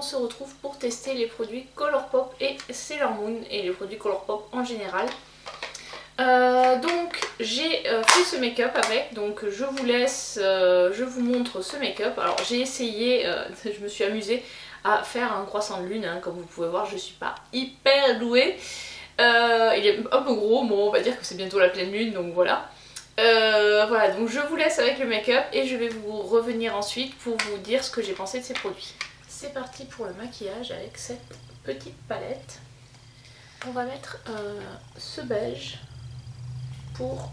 se retrouve pour tester les produits Colourpop et Sailor Moon et les produits Colourpop en général. Donc j'ai fait ce make-up avec, donc je vous laisse, je vous montre ce make-up. Alors j'ai essayé, je me suis amusée à faire un croissant de lune, hein. Comme vous pouvez voir je suis pas hyper douée, il est un peu gros, bon on va dire que c'est bientôt la pleine lune donc voilà. Voilà, donc je vous laisse avec le make-up et je vais vous revenir ensuite pour vous dire ce que j'ai pensé de ces produits. C'est parti pour le maquillage avec cette petite palette. On va mettre ce beige pour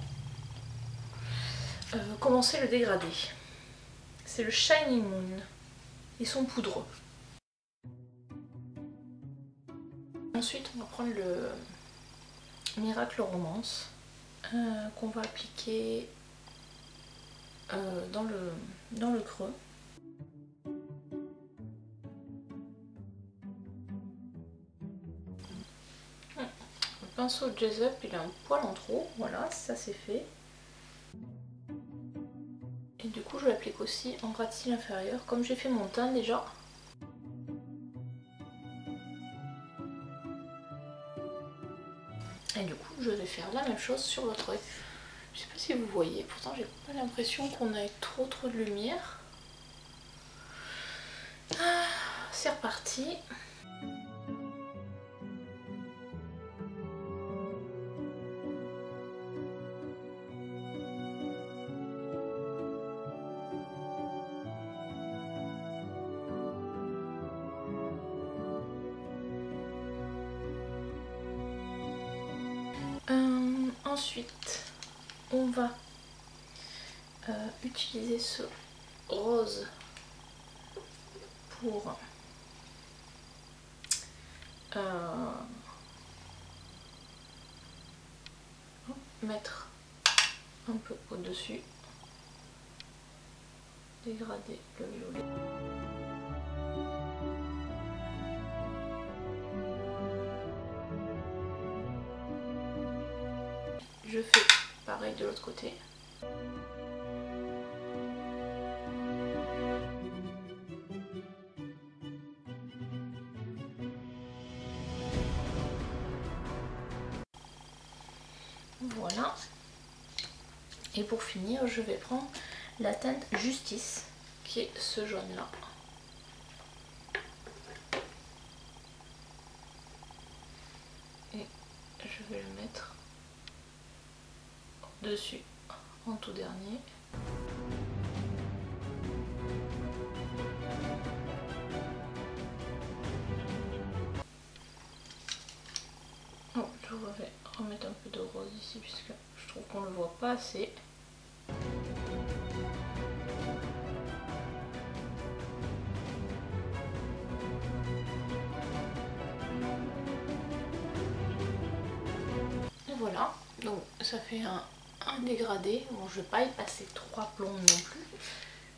commencer le dégradé. C'est le Shining Moon. Ils sont poudreux. Ensuite on va prendre le Miracle Romance qu'on va appliquer dans le creux. Le pinceau Jazz Up il a un poil en trop, voilà ça c'est fait. Et du coup je l'applique aussi en ras de cils inférieur comme j'ai fait mon teint déjà. Et du coup je vais faire la même chose sur votre œil. Je sais pas si vous voyez, pourtant j'ai pas l'impression qu'on ait trop de lumière. C'est reparti. Ensuite, on va utiliser ce rose pour mettre un peu au-dessus, dégrader le violet. Je fais pareil de l'autre côté. Voilà. Et pour finir, je vais prendre la teinte Justice, qui est ce jaune là. Et je vais le mettre dessus en tout dernier. Oh, je vais remettre un peu de rose ici puisque je trouve qu'on ne le voit pas assez. Et voilà, donc ça fait un dégradé. Bon, je vais pas y passer 3 plombes non plus.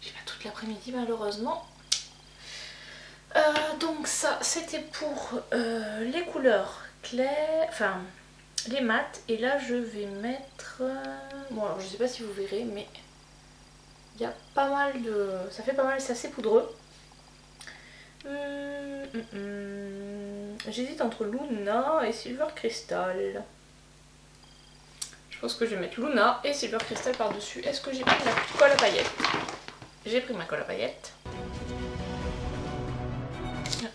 J'ai pas toute l'après-midi malheureusement. Donc ça c'était pour les couleurs claires, enfin les mats. Et là je vais mettre... bon alors je sais pas si vous verrez mais il y a pas mal de... ça fait pas mal, c'est assez poudreux. J'hésite entre Luna et Silver Crystal. Je pense que je vais mettre Luna et Silver Crystal par dessus. Est-ce que j'ai pris la colle à paillettes? J'ai pris ma colle à paillettes.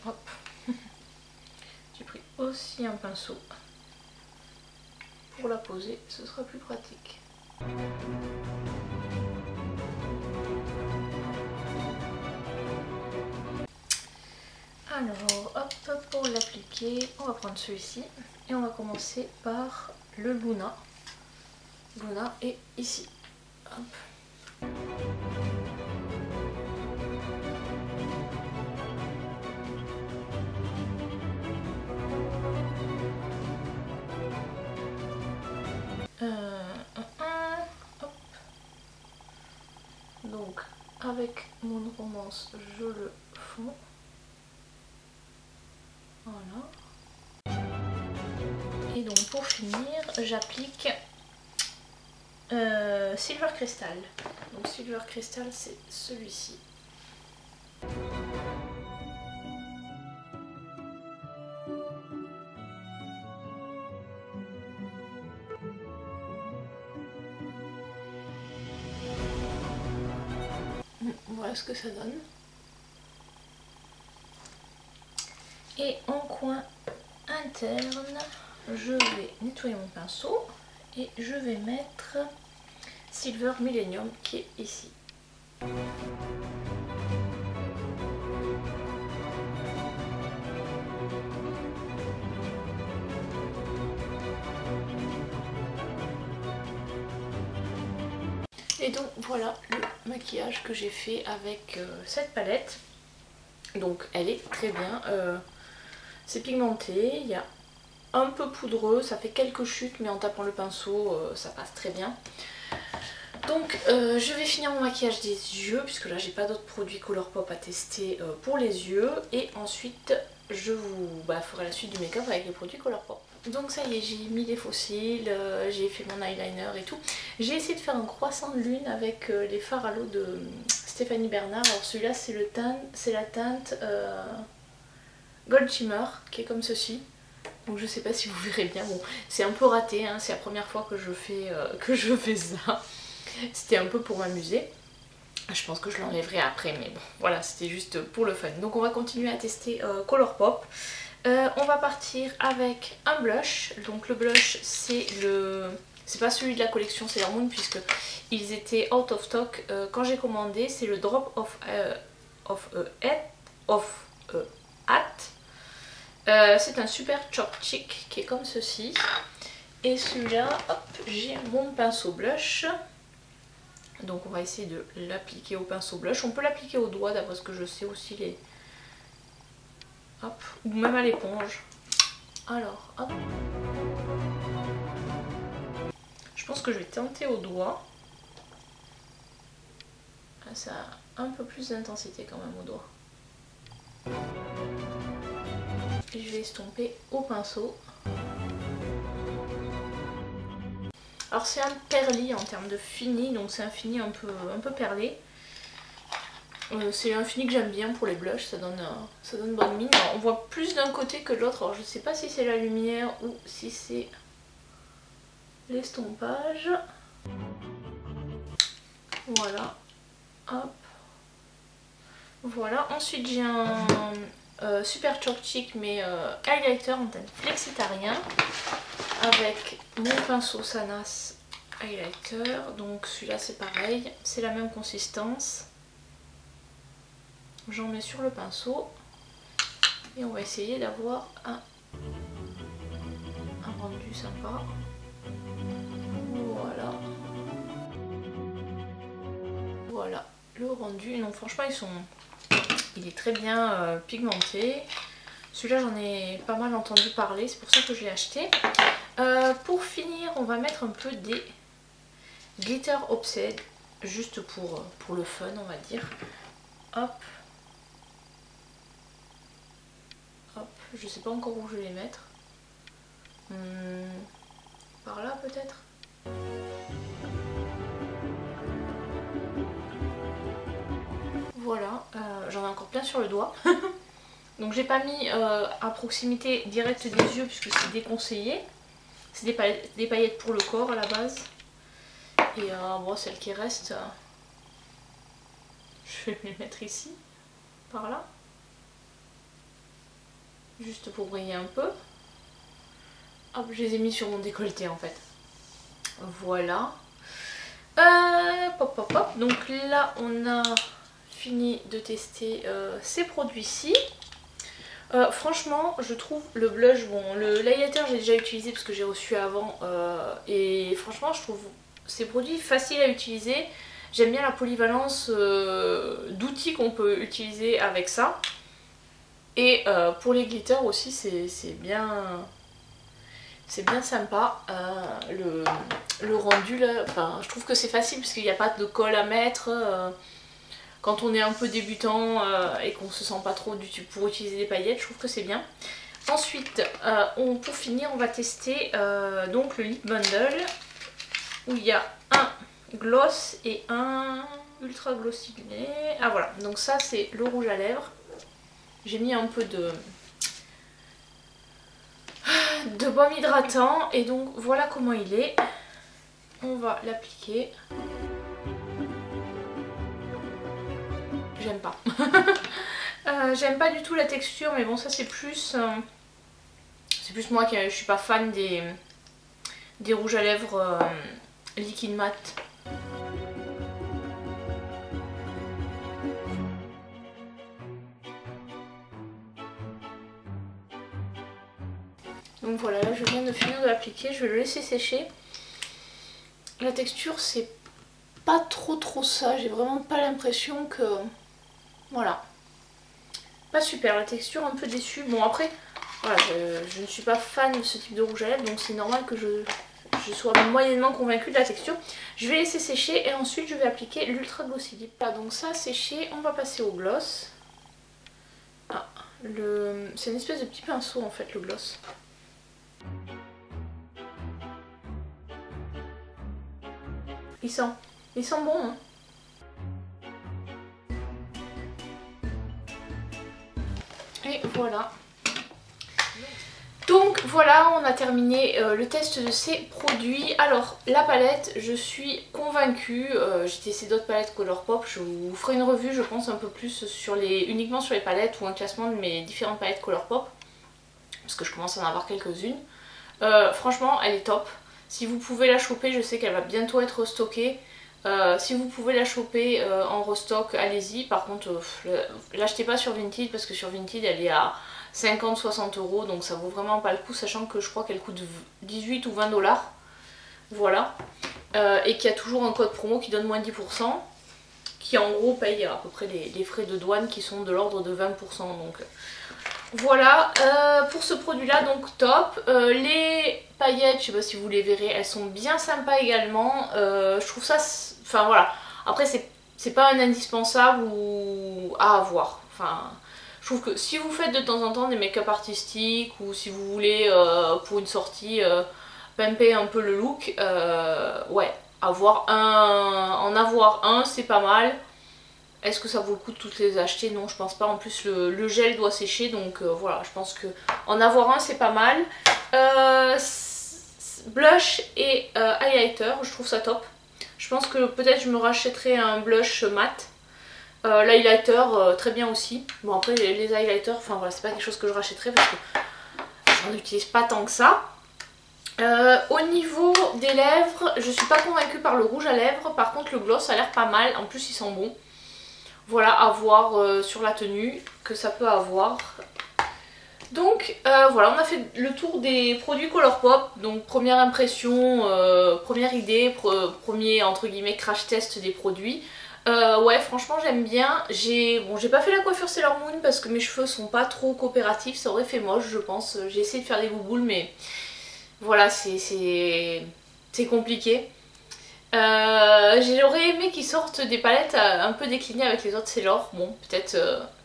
Hop. J'ai pris aussi un pinceau pour la poser, ce sera plus pratique. Alors hop, pour l'appliquer on va prendre celui-ci et on va commencer par le Luna. Luna est ici. Hop. Hop. Donc avec mon romance je le fonds. Voilà. Et donc pour finir j'applique Silver Crystal. Donc Silver Crystal c'est celui-ci. Voilà ce que ça donne. Et en coin interne, je vais nettoyer mon pinceau et je vais mettre Silver Millennium qui est ici. Et donc voilà le maquillage que j'ai fait avec cette palette. Donc elle est très bien, c'est pigmenté, il y a un peu poudreux, ça fait quelques chutes mais en tapant le pinceau ça passe très bien. Donc je vais finir mon maquillage des yeux puisque là j'ai pas d'autres produits Colourpop à tester pour les yeux. Et ensuite je vous ferai la suite du make-up avec les produits Colourpop. Donc ça y est, j'ai mis les faux cils, j'ai fait mon eyeliner et tout. J'ai essayé de faire un croissant de lune avec les fards à l'eau de Stéphanie Bernard. Alors celui-là c'est la teinte Gold Shimmer qui est comme ceci. Donc je sais pas si vous verrez bien, bon c'est un peu raté, hein. C'est la première fois que je fais ça. C'était un peu pour m'amuser. Je pense que je l'enlèverai après, mais bon voilà, c'était juste pour le fun. Donc on va continuer à tester Colourpop. On va partir avec un blush. Donc le blush c'est pas celui de la collection Sailor Moon puisque ils étaient out of stock quand j'ai commandé. C'est le Drop of Hat. C'est un super chopstick qui est comme ceci. Et celui-là, hop, j'ai mon pinceau blush. Donc on va essayer de l'appliquer au pinceau blush. On peut l'appliquer au doigt d'après ce que je sais aussi les... Hop, ou même à l'éponge. Alors, hop. Je pense que je vais tenter au doigt. Ça a un peu plus d'intensité quand même au doigt. Et je vais estomper au pinceau. Alors c'est un perly en termes de fini, donc c'est un fini un peu perlé. C'est un fini que j'aime bien pour les blushs, ça donne bonne mine. Alors, on voit plus d'un côté que de l'autre, alors je sais pas si c'est la lumière ou si c'est l'estompage. Voilà, hop. Voilà, ensuite j'ai un super chopstick mais highlighter en teinte flexitarien avec mon pinceau Sanas highlighter. Donc celui-là c'est pareil, c'est la même consistance. J'en mets sur le pinceau et on va essayer d'avoir un rendu sympa. Voilà. Voilà le rendu. Non franchement il est très bien pigmenté. Celui-là j'en ai pas mal entendu parler, c'est pour ça que je l'ai acheté. Pour finir on va mettre un peu des glitter Obsède, juste pour le fun on va dire. Hop. Hop, je sais pas encore où je vais les mettre. Par là peut-être. Voilà, j'en ai encore plein sur le doigt. Donc j'ai pas mis à proximité directe des yeux puisque c'est déconseillé. C'est des paillettes pour le corps à la base. Et bon, celles qui restent, je vais les mettre ici, par là. Juste pour briller un peu. Hop, je les ai mis sur mon décolleté en fait. Voilà. Pop pop pop. Donc là on a fini de tester ces produits-ci. Franchement je trouve le blush bon. Le highlighter j'ai déjà utilisé parce que j'ai reçu avant. Et franchement je trouve ces produits faciles à utiliser. J'aime bien la polyvalence d'outils qu'on peut utiliser avec ça. Et pour les glitters aussi c'est bien sympa. Le rendu là, enfin, je trouve que c'est facile parce qu'il n'y a pas de colle à mettre. Quand on est un peu débutant et qu'on se sent pas trop pour utiliser des paillettes, je trouve que c'est bien. Ensuite, pour finir, on va tester donc le lip bundle où il y a un gloss et un ultra glossy. Ah voilà, donc ça c'est le rouge à lèvres. J'ai mis un peu de baume hydratant et donc voilà comment il est. On va l'appliquer. j'aime pas. J'aime pas du tout la texture, mais bon ça c'est plus moi qui je suis pas fan des rouges à lèvres liquide mat. Donc voilà, là je viens de finir de l'appliquer, je vais le laisser sécher. La texture c'est pas trop ça, j'ai vraiment pas l'impression que... Voilà. Pas super, la texture un peu déçue. Bon après, voilà, je ne suis pas fan de ce type de rouge à lèvres, donc c'est normal que je sois moyennement convaincue de la texture. Je vais laisser sécher et ensuite je vais appliquer l'Ultra Glossy Lip. Voilà, donc ça séché, on va passer au gloss. Ah, c'est une espèce de petit pinceau en fait le gloss. Il sent bon hein. Et voilà. Donc voilà, on a terminé le test de ces produits. Alors la palette, je suis convaincue, j'ai testé d'autres palettes Colourpop, je vous ferai une revue je pense un peu plus uniquement sur les palettes ou un classement de mes différentes palettes Colourpop. Parce que je commence à en avoir quelques-unes. Franchement elle est top. Si vous pouvez la choper, je sais qu'elle va bientôt être stockée. Si vous pouvez la choper en restock, allez-y. Par contre, l'achetez pas sur Vinted parce que sur Vinted elle est à 50-60 €, donc ça vaut vraiment pas le coup, sachant que je crois qu'elle coûte 18 ou 20 $. Voilà. Et qu'il y a toujours un code promo qui donne moins 10%, qui en gros paye à peu près les frais de douane qui sont de l'ordre de 20%. Donc voilà, pour ce produit là, donc top. Les paillettes, je sais pas si vous les verrez, elles sont bien sympas également. Je trouve ça, enfin voilà, après c'est pas un indispensable ou à avoir. Enfin, je trouve que si vous faites de temps en temps des make-up artistiques ou si vous voulez pour une sortie pimper un peu le look, ouais, en avoir un c'est pas mal. Est-ce que ça vaut le coup de toutes les acheter? Non, je pense pas. En plus, le gel doit sécher, donc voilà, je pense que en avoir un, c'est pas mal. Blush et highlighter, je trouve ça top. Je pense que peut-être je me rachèterai un blush mat. L'highlighter, très bien aussi. Bon, après, les highlighters, enfin voilà, c'est pas quelque chose que je rachèterai parce que j'en utilise pas tant que ça. Au niveau des lèvres, je suis pas convaincue par le rouge à lèvres. Par contre, le gloss a l'air pas mal. En plus, il sent bon. Voilà, à voir sur la tenue que ça peut avoir. Donc voilà, on a fait le tour des produits Colourpop. Donc première impression, première idée, premier entre guillemets crash test des produits. Ouais, franchement j'aime bien. J'ai pas fait la coiffure Sailor Moon parce que mes cheveux sont pas trop coopératifs. Ça aurait fait moche je pense. J'ai essayé de faire des bouboules mais voilà, c'est compliqué. J'aurais aimé qu'ils sortent des palettes un peu déclinées avec les autres Sailor. Bon, peut-être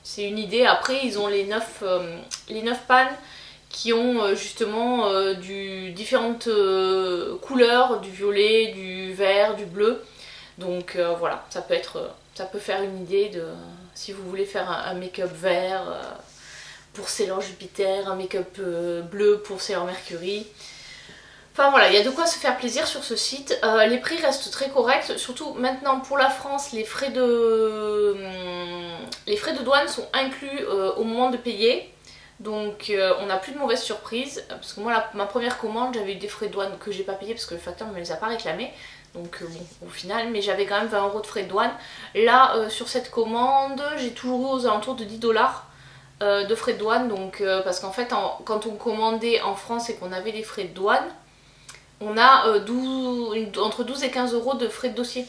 c'est une idée. Après, ils ont les 9 pannes qui ont justement différentes couleurs, du violet, du vert, du bleu. Donc voilà, ça peut faire une idée de si vous voulez faire un make-up vert pour Sailor Jupiter, un make-up bleu pour Sailor Mercury. Enfin voilà, il y a de quoi se faire plaisir sur ce site. Les prix restent très corrects, surtout maintenant pour la France, les frais de douane sont inclus au moment de payer. Donc on n'a plus de mauvaises surprises. Parce que moi, ma première commande, j'avais eu des frais de douane que j'ai pas payé parce que le facteur ne me les a pas réclamés. Donc bon, au final, mais j'avais quand même 20 € de frais de douane. Là, sur cette commande, j'ai toujours eu aux alentours de 10 $ de frais de douane. Donc parce qu'en fait, quand on commandait en France et qu'on avait les frais de douane, on a entre 12 et 15 € de frais de dossier.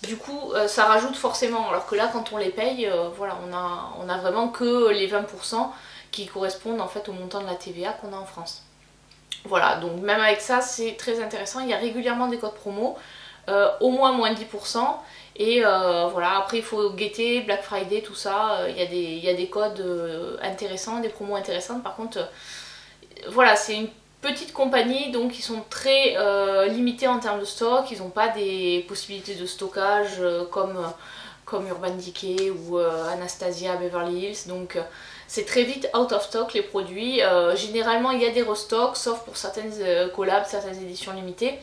Du coup, ça rajoute forcément. Alors que là, quand on les paye, voilà, on a vraiment que les 20% qui correspondent en fait au montant de la TVA qu'on a en France. Voilà, donc même avec ça, c'est très intéressant. Il y a régulièrement des codes promo, au moins 10%. Et voilà, après il faut guetter Black Friday, tout ça. Il y a des codes intéressants, des promos intéressantes. Par contre, voilà, c'est une petite compagnie, donc ils sont très limités en termes de stock. Ils n'ont pas des possibilités de stockage comme Urban Decay ou Anastasia, Beverly Hills. Donc c'est très vite out of stock les produits. Généralement il y a des restocks, sauf pour certaines collabs, certaines éditions limitées.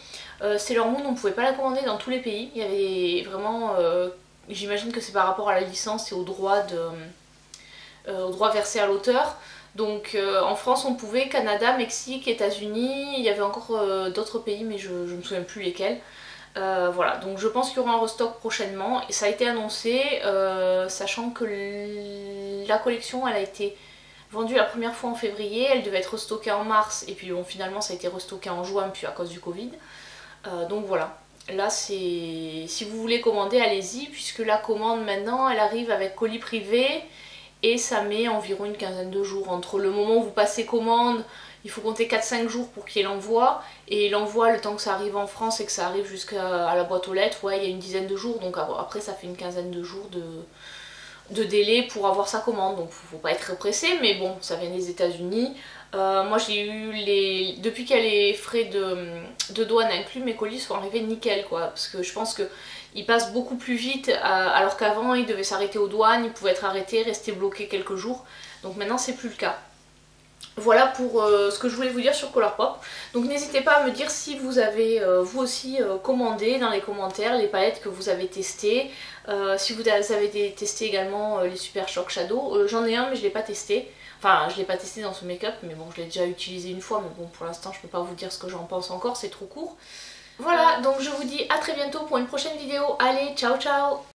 Sailor Moon, on ne pouvait pas la commander dans tous les pays. Il y avait vraiment j'imagine que c'est par rapport à la licence et aux droits versés à l'auteur. Donc en France on pouvait, Canada, Mexique, États-Unis, il y avait encore d'autres pays mais je me souviens plus lesquels. Voilà, donc je pense qu'il y aura un restock prochainement et ça a été annoncé, sachant que la collection elle a été vendue la première fois en février, elle devait être restockée en mars et puis bon finalement ça a été restocké en juin puis à cause du Covid. Donc voilà, là c'est, si vous voulez commander allez-y puisque la commande maintenant elle arrive avec colis privé et ça met environ une quinzaine de jours. Entre le moment où vous passez commande, il faut compter 4-5 jours pour qu'il y ait l'envoi. Et l'envoi, le temps que ça arrive en France et que ça arrive jusqu'à la boîte aux lettres, ouais, il y a une dizaine de jours. Donc après, ça fait une quinzaine de jours de délai pour avoir sa commande. Donc faut pas être pressé, mais bon, ça vient des États-Unis. Moi j'ai eu les. Depuis qu'il y a les frais de douane inclus, mes colis sont arrivés nickel quoi. Parce que je pense que ils passent beaucoup plus vite alors qu'avant ils devaient s'arrêter aux douanes, ils pouvaient être arrêtés, rester bloqués quelques jours. Donc maintenant c'est plus le cas. Voilà pour ce que je voulais vous dire sur Colourpop. Donc n'hésitez pas à me dire si vous avez vous aussi commandé dans les commentaires les palettes que vous avez testées. Si vous avez testé également les Super Shock Shadow. J'en ai un mais je ne l'ai pas testé. Enfin je ne l'ai pas testé dans ce make-up mais bon je l'ai déjà utilisé une fois. Mais bon pour l'instant je ne peux pas vous dire ce que j'en pense encore, c'est trop court. Voilà donc je vous dis à très bientôt pour une prochaine vidéo. Allez ciao ciao.